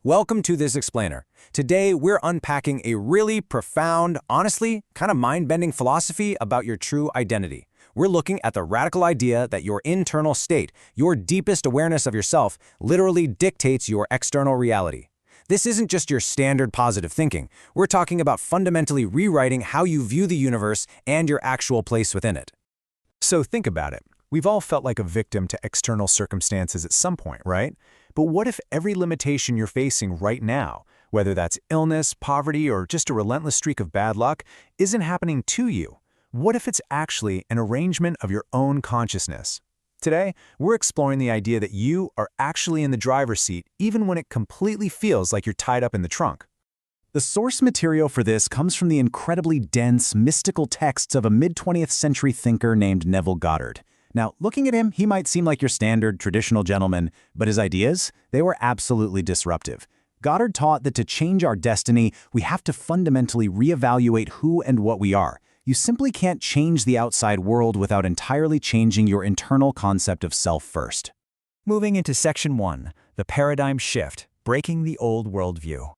Welcome to This Explainer. Today, we're unpacking a really profound, honestly, kind of mind-bending philosophy about your true identity. We're looking at the radical idea that your internal state, your deepest awareness of yourself, literally dictates your external reality. This isn't just your standard positive thinking. We're talking about fundamentally rewriting how you view the universe and your actual place within it. So think about it. We've all felt like a victim to external circumstances at some point, right? But what if every limitation you're facing right now, whether that's illness, poverty, or just a relentless streak of bad luck, isn't happening to you? What if it's actually an arrangement of your own consciousness? Today, we're exploring the idea that you are actually in the driver's seat even when it completely feels like you're tied up in the trunk. The source material for this comes from the incredibly dense, mystical texts of a mid-20th century thinker named Neville Goddard. Now, looking at him, he might seem like your standard, traditional gentleman, but his ideas, they were absolutely disruptive. Goddard taught that to change our destiny, we have to fundamentally reevaluate who and what we are. You simply can't change the outside world without entirely changing your internal concept of self first. Moving into Section 1, the paradigm shift, breaking the old worldview.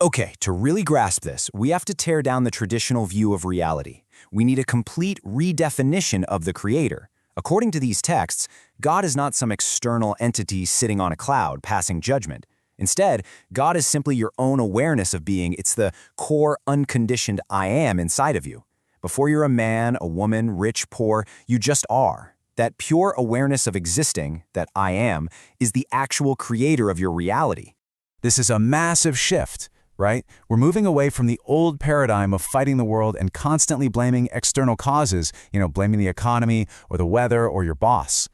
Okay, to really grasp this, we have to tear down the traditional view of reality. We need a complete redefinition of the Creator. According to these texts, God is not some external entity sitting on a cloud passing judgment. Instead, God is simply your own awareness of being. It's the core, unconditioned I am inside of you. Before you're a man, a woman, rich, poor, you just are. That pure awareness of existing, that I am, is the actual creator of your reality. This is a massive shift, right? We're moving away from the old paradigm of fighting the world and constantly blaming external causes, blaming the economy or the weather or your boss.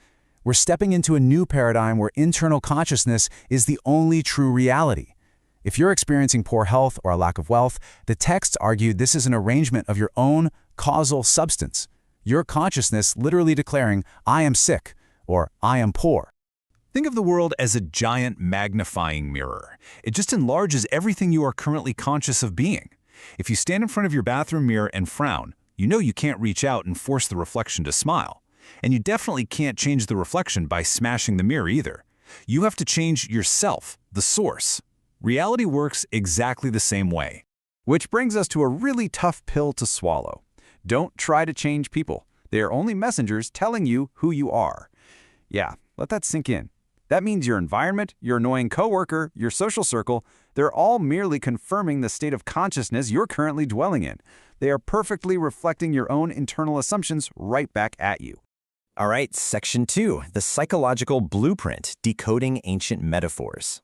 We're stepping into a new paradigm where internal consciousness is the only true reality. If you're experiencing poor health or a lack of wealth, the texts argued this is an arrangement of your own causal substance. Your consciousness literally declaring, I am sick or I am poor. Think of the world as a giant magnifying mirror. It just enlarges everything you are currently conscious of being. If you stand in front of your bathroom mirror and frown, you know you can't reach out and force the reflection to smile. And you definitely can't change the reflection by smashing the mirror either. You have to change yourself, the source. Reality works exactly the same way. Which brings us to a really tough pill to swallow. Don't try to change people. They are only messengers telling you who you are. Yeah, let that sink in. That means your environment, your annoying coworker, your social circle, they're all merely confirming the state of consciousness you're currently dwelling in. They are perfectly reflecting your own internal assumptions right back at you. All right, Section 2, the psychological blueprint, decoding ancient metaphors.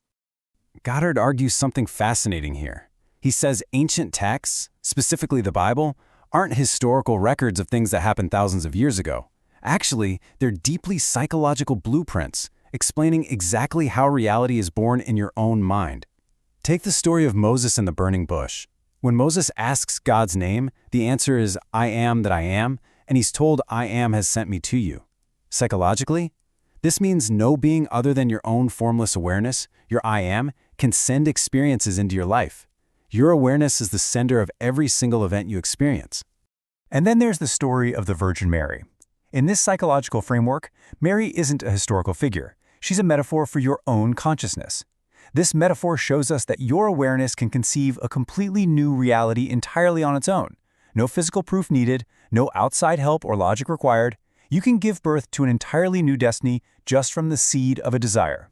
Goddard argues something fascinating here. He says ancient texts, specifically the Bible, aren't historical records of things that happened thousands of years ago. Actually, they're deeply psychological blueprints, explaining exactly how reality is born in your own mind. Take the story of Moses and the burning bush. When Moses asks God's name, the answer is, I am that I am, and he's told, I am has sent me to you. Psychologically, this means no being other than your own formless awareness, your I am, can send experiences into your life. Your awareness is the sender of every single event you experience. And then there's the story of the Virgin Mary. In this psychological framework, Mary isn't a historical figure. She's a metaphor for your own consciousness. This metaphor shows us that your awareness can conceive a completely new reality entirely on its own. No physical proof needed, no outside help or logic required. You can give birth to an entirely new destiny just from the seed of a desire.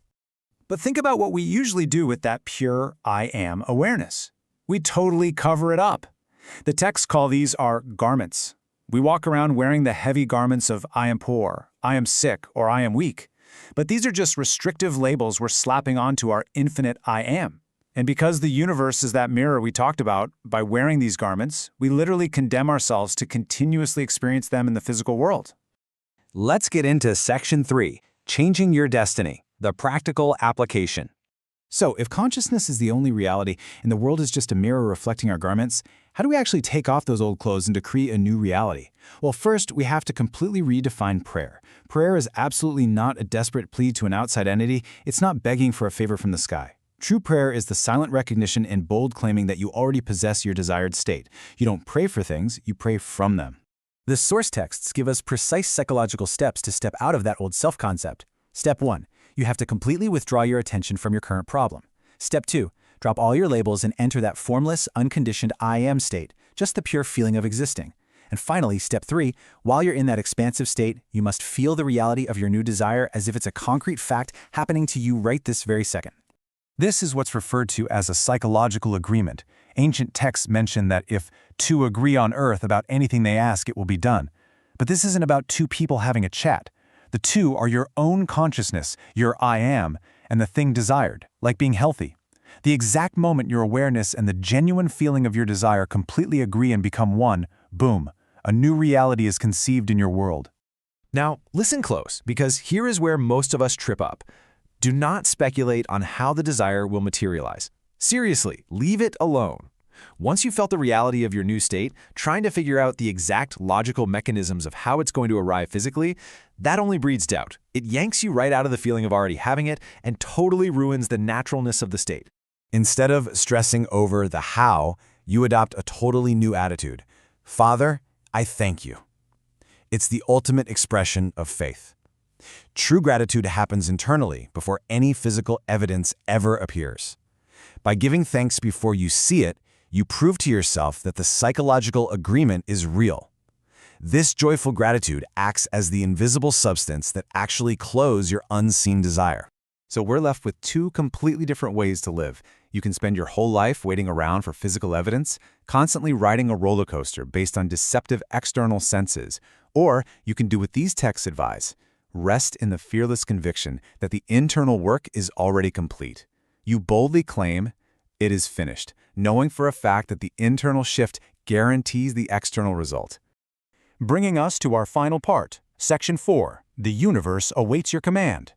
But think about what we usually do with that pure I am awareness. We totally cover it up. The texts call these our garments. We walk around wearing the heavy garments of I am poor, I am sick, or I am weak. But these are just restrictive labels we're slapping onto our infinite I am. And because the universe is that mirror we talked about, by wearing these garments, we literally condemn ourselves to continuously experience them in the physical world. Let's get into Section 3, changing your destiny, the practical application. So, if consciousness is the only reality and the world is just a mirror reflecting our garments, how do we actually take off those old clothes and to create a new reality? Well, first, we have to completely redefine prayer. Prayer is absolutely not a desperate plea to an outside entity. It's not begging for a favor from the sky. True prayer is the silent recognition and bold claiming that you already possess your desired state. You don't pray for things, you pray from them. The source texts give us precise psychological steps to step out of that old self-concept. Step 1. You have to completely withdraw your attention from your current problem. Step 2. Drop all your labels and enter that formless, unconditioned I am state, just the pure feeling of existing. And finally, step 3, while you're in that expansive state, you must feel the reality of your new desire as if it's a concrete fact happening to you right this very second. This is what's referred to as a psychological agreement. Ancient texts mention that if two agree on earth about anything they ask, it will be done. But this isn't about two people having a chat. The two are your own consciousness, your I am, and the thing desired, like being healthy. The exact moment your awareness and the genuine feeling of your desire completely agree and become one, boom, a new reality is conceived in your world. Now, listen close, because here is where most of us trip up. Do not speculate on how the desire will materialize. Seriously, leave it alone. Once you've felt the reality of your new state, trying to figure out the exact logical mechanisms of how it's going to arrive physically, that only breeds doubt. It yanks you right out of the feeling of already having it and totally ruins the naturalness of the state. Instead of stressing over the how, you adopt a totally new attitude. Father, I thank you. It's the ultimate expression of faith. True gratitude happens internally before any physical evidence ever appears. By giving thanks before you see it, you prove to yourself that the psychological agreement is real. This joyful gratitude acts as the invisible substance that actually clothes your unseen desire. So we're left with two completely different ways to live. You can spend your whole life waiting around for physical evidence, constantly riding a roller coaster based on deceptive external senses. Or you can do what these texts advise. Rest in the fearless conviction that the internal work is already complete. You boldly claim, it is finished, knowing for a fact that the internal shift guarantees the external result. Bringing us to our final part, Section 4, The Universe Awaits Your Command.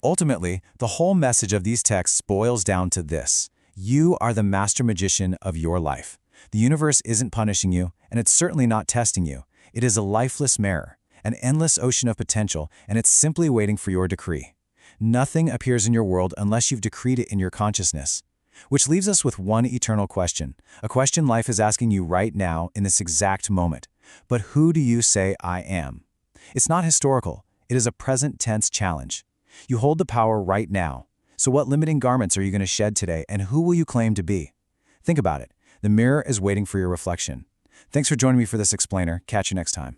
Ultimately, the whole message of these texts boils down to this. You are the master magician of your life. The universe isn't punishing you, and it's certainly not testing you. It is a lifeless mirror, an endless ocean of potential, and it's simply waiting for your decree. Nothing appears in your world unless you've decreed it in your consciousness. Which leaves us with one eternal question, a question life is asking you right now in this exact moment. But who do you say I am? It's not historical. It is a present tense challenge. You hold the power right now. So what limiting garments are you going to shed today, and who will you claim to be? Think about it. The mirror is waiting for your reflection. Thanks for joining me for this explainer. Catch you next time.